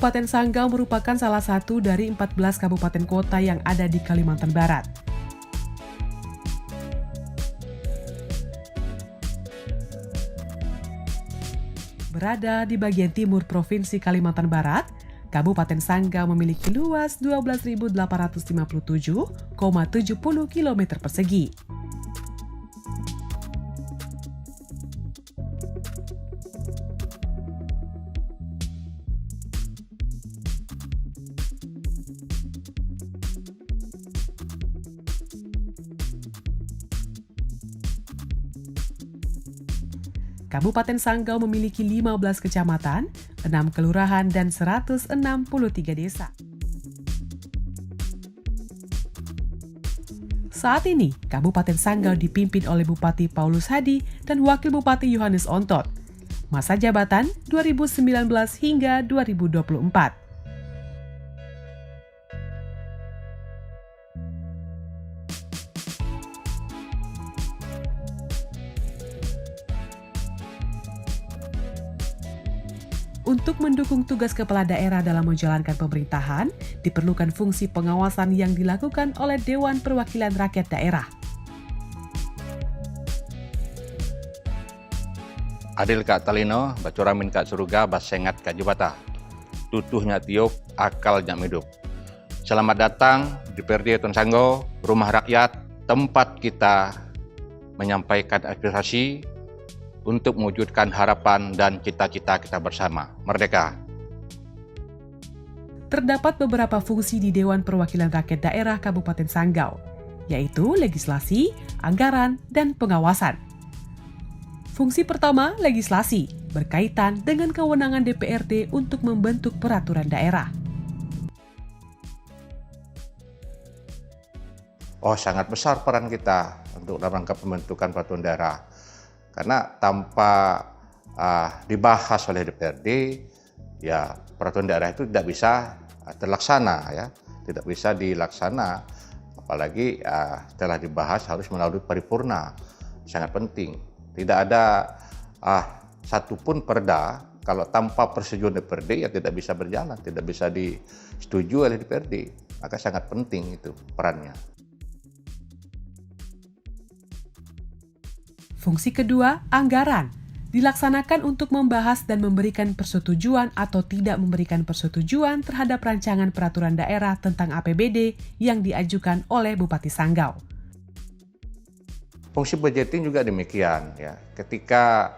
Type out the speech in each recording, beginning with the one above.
Kabupaten Sanggau merupakan salah satu dari 14 kabupaten kota yang ada di Kalimantan Barat. Berada di bagian timur Provinsi Kalimantan Barat, Kabupaten Sanggau memiliki luas 12.857,70 km persegi. Kabupaten Sanggau memiliki 15 kecamatan, 6 kelurahan, dan 163 desa. Saat ini, Kabupaten Sanggau dipimpin oleh Bupati Paulus Hadi dan Wakil Bupati Yohanes Ontot. Masa jabatan 2019 hingga 2024. Untuk mendukung tugas kepala daerah dalam menjalankan pemerintahan, diperlukan fungsi pengawasan yang dilakukan oleh Dewan Perwakilan Rakyat Daerah. Adil Kak Talino, bacuramin Kak Suruga, basengat Kak Jubata. Tutuhnya tiup, akalnya hidup. Selamat datang di DPRD Ton Sanggau, rumah rakyat, tempat kita menyampaikan aspirasi untuk mewujudkan harapan dan cita-cita kita bersama. Merdeka! Terdapat beberapa fungsi di Dewan Perwakilan Rakyat Daerah Kabupaten Sanggau, yaitu legislasi, anggaran, dan pengawasan. Fungsi pertama, legislasi, berkaitan dengan kewenangan DPRD untuk membentuk peraturan daerah. Sangat besar peran kita untuk dalam rangka pembentukan peraturan daerah. Karena tanpa dibahas oleh DPRD, ya peraturan daerah itu tidak bisa terlaksana, ya, tidak bisa dilaksana. Apalagi setelah dibahas harus melalui paripurna, sangat penting. Tidak ada satupun perda kalau tanpa persetujuan DPRD ya tidak bisa berjalan, tidak bisa disetujui oleh DPRD. Maka sangat penting itu perannya. Fungsi kedua, anggaran. Dilaksanakan untuk membahas dan memberikan persetujuan atau tidak memberikan persetujuan terhadap rancangan peraturan daerah tentang APBD yang diajukan oleh Bupati Sanggau. Fungsi budgeting juga demikian, ya. Ketika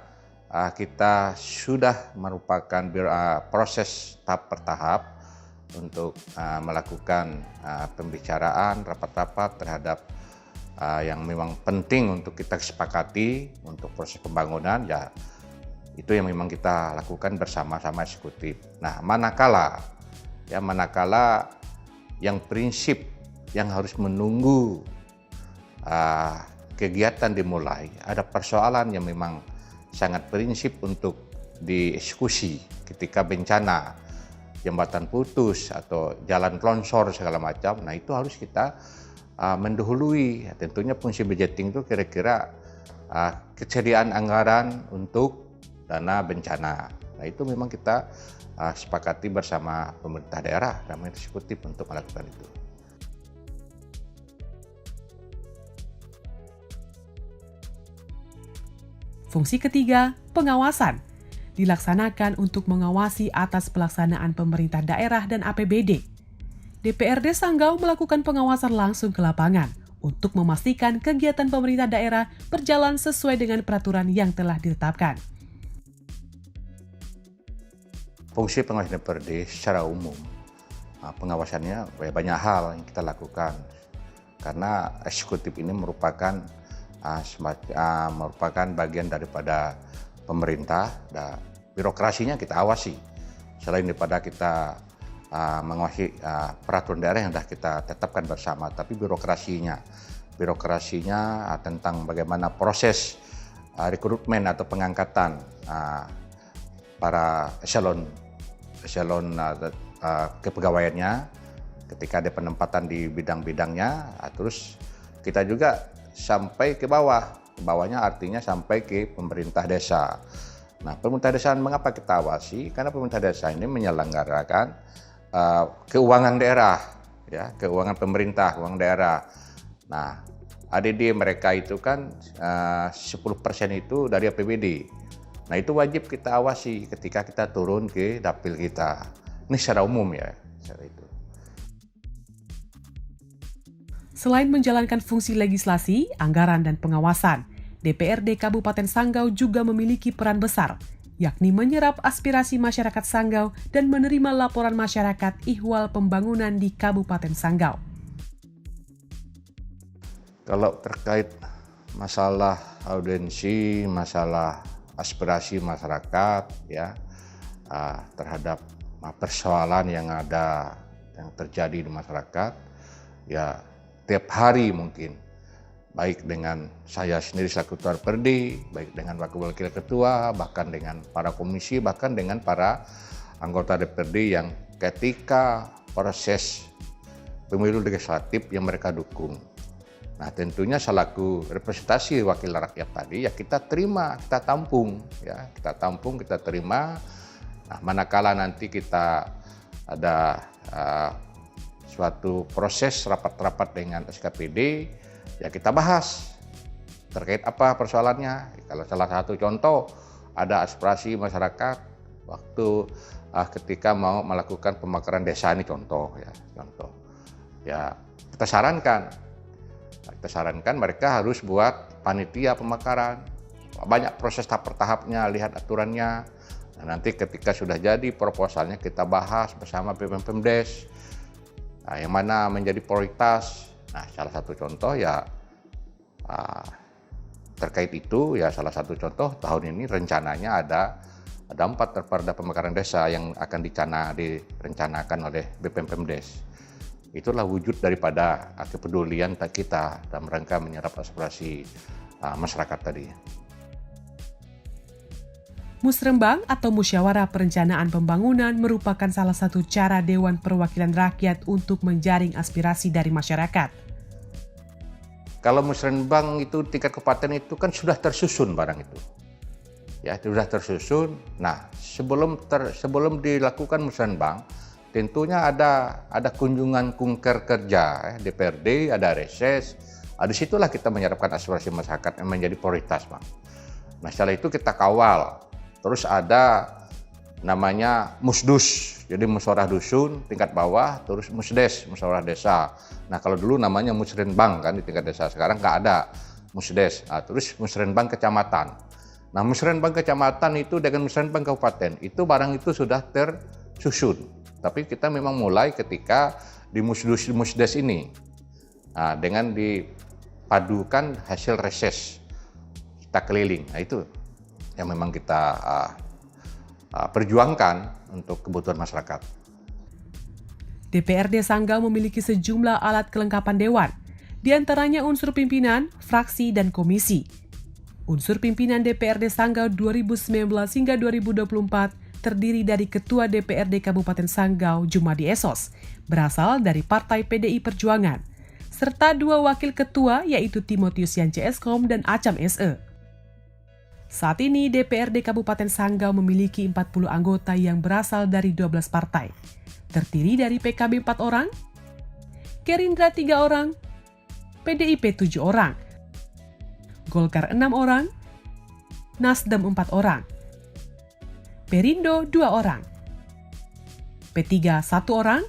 kita sudah merupakan proses tahap per tahap untuk melakukan pembicaraan rapat-rapat terhadap yang memang penting untuk kita sepakati untuk proses pembangunan, ya itu yang memang kita lakukan bersama-sama eksekutif. Nah, manakala yang prinsip yang harus menunggu kegiatan dimulai, ada persoalan yang memang sangat prinsip untuk dieksekusi ketika bencana, jembatan putus atau jalan longsor segala macam. Nah, itu harus kita mendahului. Tentunya fungsi budgeting itu kira-kira kesediaan anggaran untuk dana bencana. Nah, itu memang kita sepakati bersama pemerintah daerah dan eksekutif untuk melakukan itu. Fungsi ketiga, pengawasan. Dilaksanakan untuk mengawasi atas pelaksanaan pemerintah daerah dan APBD. DPRD Sanggau melakukan pengawasan langsung ke lapangan untuk memastikan kegiatan pemerintah daerah berjalan sesuai dengan peraturan yang telah ditetapkan. Fungsi pengawasan DPRD secara umum, pengawasannya banyak hal yang kita lakukan. Karena eksekutif ini merupakan bagian daripada pemerintah, dan birokrasinya kita awasi. Selain daripada kita mengawasi peraturan daerah yang sudah kita tetapkan bersama, tapi birokrasinya tentang bagaimana proses rekrutmen atau pengangkatan para eselon kepegawaiannya ketika ada penempatan di bidang-bidangnya. Terus kita juga sampai ke bawah, ke bawahnya artinya sampai ke pemerintah desa. Nah, pemerintah desa mengapa kita awasi? Karena pemerintah desa ini menyelenggarakan keuangan daerah, ya, keuangan pemerintah, keuangan daerah. Nah, ADD mereka itu kan 10% itu dari APBD. Nah, itu wajib kita awasi ketika kita turun ke dapil kita. Ini secara umum ya, secara itu. Selain menjalankan fungsi legislasi, anggaran, dan pengawasan, DPRD Kabupaten Sanggau juga memiliki peran besar, yakni menyerap aspirasi masyarakat Sanggau dan menerima laporan masyarakat ihwal pembangunan di Kabupaten Sanggau. Kalau terkait masalah audiensi, masalah aspirasi masyarakat ya terhadap persoalan yang terjadi di masyarakat, ya tiap hari mungkin, baik dengan saya sendiri selaku Ketua DPRD, baik dengan wakil ketua, bahkan dengan para komisi, bahkan dengan para anggota DPRD yang ketika proses pemilu legislatif yang mereka dukung. Nah, tentunya selaku representasi wakil rakyat tadi ya kita terima, kita tampung, ya kita tampung, kita terima. Nah, manakala nanti kita ada suatu proses rapat-rapat dengan SKPD, ya kita bahas terkait apa persoalannya. Kalau salah satu contoh ada aspirasi masyarakat waktu ketika mau melakukan pemekaran desa, ini contoh. Ya kita sarankan mereka harus buat panitia pemekaran, banyak proses tahap bertahapnya, lihat aturannya. Nah, nanti ketika sudah jadi proposalnya kita bahas bersama BPM-Pemdes. Nah, yang mana menjadi prioritas. Nah, salah satu contoh ya terkait itu ya salah satu contoh tahun ini rencananya ada 4 perda pemekaran desa yang akan direncanakan oleh BPM-Pemdes. Itulah wujud daripada kepedulian kita dalam rangka menyerap aspirasi masyarakat tadi. Musrembang atau Musyawarah Perencanaan Pembangunan merupakan salah satu cara Dewan Perwakilan Rakyat untuk menjaring aspirasi dari masyarakat. Kalau musrembang itu tingkat kabupaten itu kan sudah tersusun barang itu. Ya, sudah tersusun. Nah, sebelum dilakukan musrembang, tentunya ada kunjungan kunker kerja DPRD, ada reses. Di situlah kita menyerapkan aspirasi masyarakat yang menjadi prioritas, Bang. Nah, setelah itu kita kawal. Terus ada namanya musdus, jadi musyawarah dusun tingkat bawah, terus musdes, musyawarah desa. Nah, kalau dulu namanya musrenbang kan di tingkat desa, sekarang nggak ada musdes. Nah, terus musrenbang kecamatan. Nah, musrenbang kecamatan itu dengan musrenbang kabupaten, itu barang itu sudah tersusun. Tapi kita memang mulai ketika di musdes ini, nah, dengan dipadukan hasil reses kita keliling. Nah, itu yang memang kita perjuangkan untuk kebutuhan masyarakat. DPRD Sanggau memiliki sejumlah alat kelengkapan dewan, di antaranya unsur pimpinan, fraksi, dan komisi. Unsur pimpinan DPRD Sanggau 2019 hingga 2024 terdiri dari Ketua DPRD Kabupaten Sanggau Jumadi Esos, berasal dari Partai PDI Perjuangan, serta 2 wakil ketua yaitu Timotius Yance Eskom dan Acam SE. Saat ini DPRD Kabupaten Sanggau memiliki 40 anggota yang berasal dari 12 partai, terdiri dari PKB 4 orang, Gerindra 3 orang, PDIP 7 orang, Golkar 6 orang, Nasdem 4 orang, Perindo 2 orang, P3 1 orang,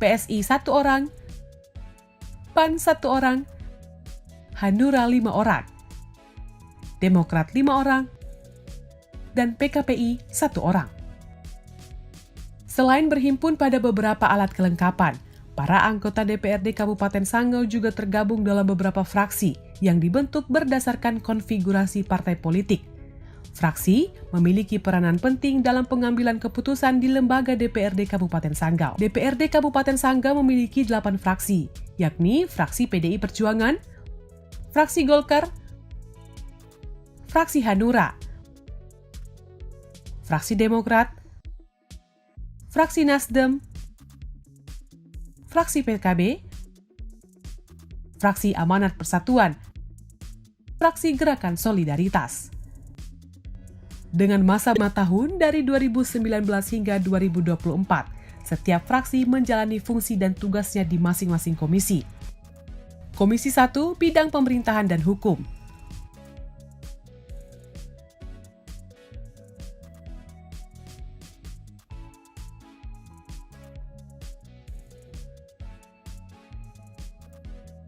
PSI 1 orang, PAN 1 orang, Hanura 5 orang, Demokrat 5 orang, dan PKPI 1 orang. Selain berhimpun pada beberapa alat kelengkapan, para anggota DPRD Kabupaten Sanggau juga tergabung dalam beberapa fraksi yang dibentuk berdasarkan konfigurasi partai politik. Fraksi memiliki peranan penting dalam pengambilan keputusan di lembaga DPRD Kabupaten Sanggau. DPRD Kabupaten Sanggau memiliki 8 fraksi, yakni fraksi PDI Perjuangan, fraksi Golkar, fraksi Hanura, fraksi Demokrat, fraksi Nasdem, fraksi PKB, fraksi Amanat Persatuan, fraksi Gerakan Solidaritas. Dengan masa 5 tahun dari 2019 hingga 2024, setiap fraksi menjalani fungsi dan tugasnya di masing-masing komisi. Komisi 1, Bidang Pemerintahan dan Hukum.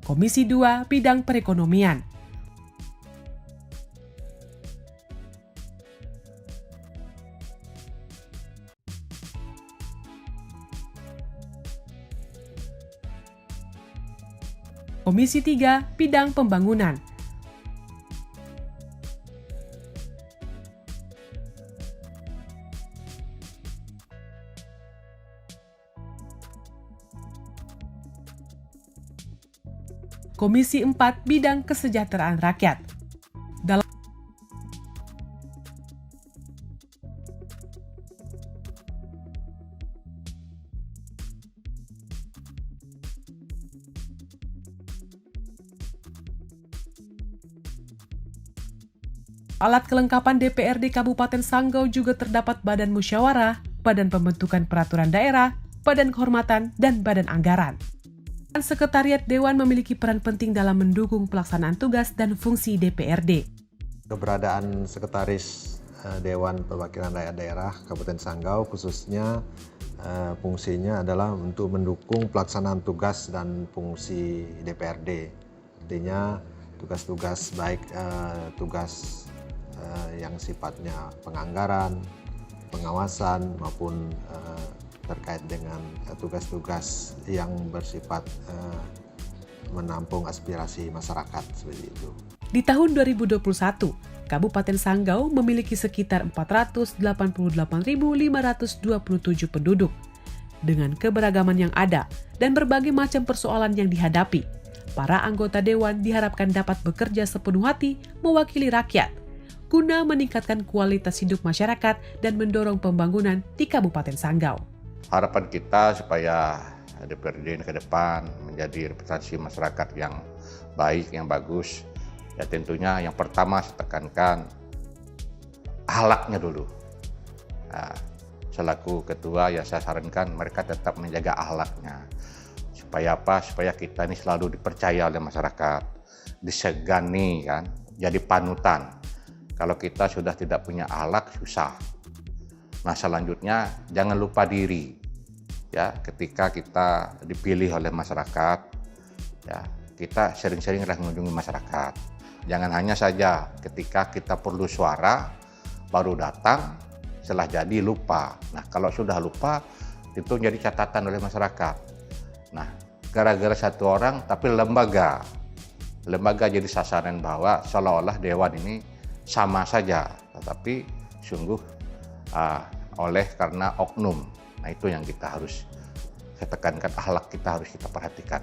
Komisi 2, Bidang Perekonomian. Komisi 3, Bidang Pembangunan. Komisi 4, Bidang Kesejahteraan Rakyat. Dalam alat kelengkapan DPRD Kabupaten Sanggau juga terdapat Badan Musyawarah, Badan Pembentukan Peraturan Daerah, Badan Kehormatan, dan Badan Anggaran. Sekretariat Dewan memiliki peran penting dalam mendukung pelaksanaan tugas dan fungsi DPRD. Keberadaan Sekretaris Dewan Perwakilan Rakyat Daerah Kabupaten Sanggau khususnya fungsinya adalah untuk mendukung pelaksanaan tugas dan fungsi DPRD. Artinya tugas-tugas baik tugas yang sifatnya penganggaran, pengawasan maupun terkait dengan tugas-tugas yang bersifat menampung aspirasi masyarakat seperti itu. Di tahun 2021, Kabupaten Sanggau memiliki sekitar 488.527 penduduk. Dengan keberagaman yang ada dan berbagai macam persoalan yang dihadapi, para anggota dewan diharapkan dapat bekerja sepenuh hati mewakili rakyat, guna meningkatkan kualitas hidup masyarakat dan mendorong pembangunan di Kabupaten Sanggau. Harapan kita supaya DPRD ke depan menjadi representasi masyarakat yang baik, yang bagus. Ya tentunya yang pertama saya tekankan akhlaknya dulu. Nah, selaku ketua ya saya sarankan mereka tetap menjaga akhlaknya. Supaya apa? Supaya kita ini selalu dipercaya oleh masyarakat, disegani kan, jadi panutan. Kalau kita sudah tidak punya akhlak susah. Nah selanjutnya jangan lupa diri ya ketika kita dipilih oleh masyarakat ya kita sering-seringlah mengunjungi masyarakat. Jangan hanya saja ketika kita perlu suara baru datang setelah jadi lupa. Nah kalau sudah lupa itu jadi catatan oleh masyarakat. Nah gara-gara satu orang tapi lembaga jadi sasaran bahwa seolah-olah dewan ini sama saja tetapi sungguh oleh karena oknum. Nah itu yang kita harus saya tekankan, akhlak kita harus kita perhatikan.